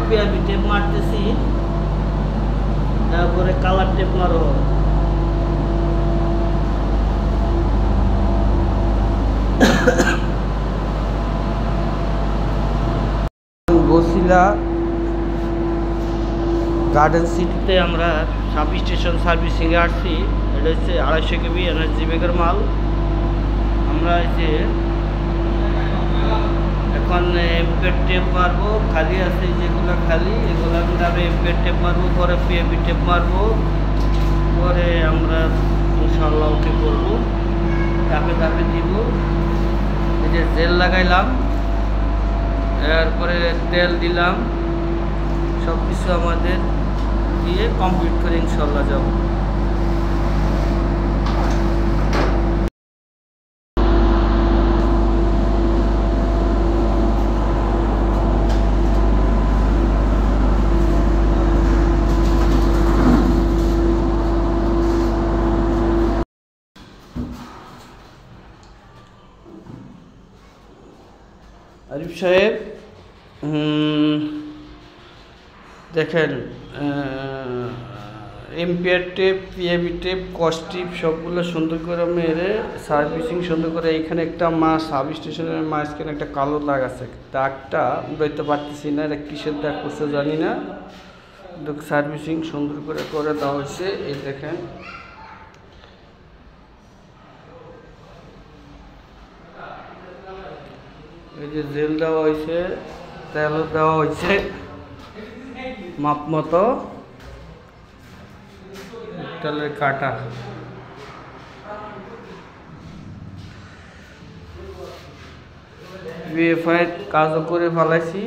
PRB tape মারতেছি, তারপরে colour tape মারো। Basila garden সিটিতে আমরা সাব স্টেশন সার্ভিসিংয়ে আসছি। এটা হচ্ছে 250 কেবি এনার্জি ব্যাগের মাল। আমরা এই যে এখন এমপেড টেপ মারবো, খালি আছে যেগুলো খালি এগুলো আমি এমপেড টেপ মারবো, পরে পিএবি টেপ মারবো, পরে আমরা ইনশাআল্লাহ ওকে করবো, ধাপে ধাপে দিব। এই যে জেল লাগাইলাম, এরপরে তেল দিলাম, সব কিছু আমাদের দিয়ে কমপ্লিট করে ইনশাআল্লাহ যাব। আরিফ সাহেব দেখেন, এমপিআর টেপ, পিএবি টেপ, কস টিপ সবগুলো সুন্দর করে মেরে সার্ভিসিং সুন্দর করে। এইখানে একটা সাব স্টেশনের মাঝখানে একটা কালো দাগ আছে, দাগটা উড়াইতে পারতেছি না, এটা কিসের দাগ করছে জানি না, সার্ভিসিং সুন্দর করে করে দেওয়া হয়েছে। এই দেখেন এই যে জেল দেওয়া হয়েছে, তেলও দেওয়া হয়েছে মাপ মতো, তেলের কাটা। বিএফআই কাজও করে ফেলাইছি।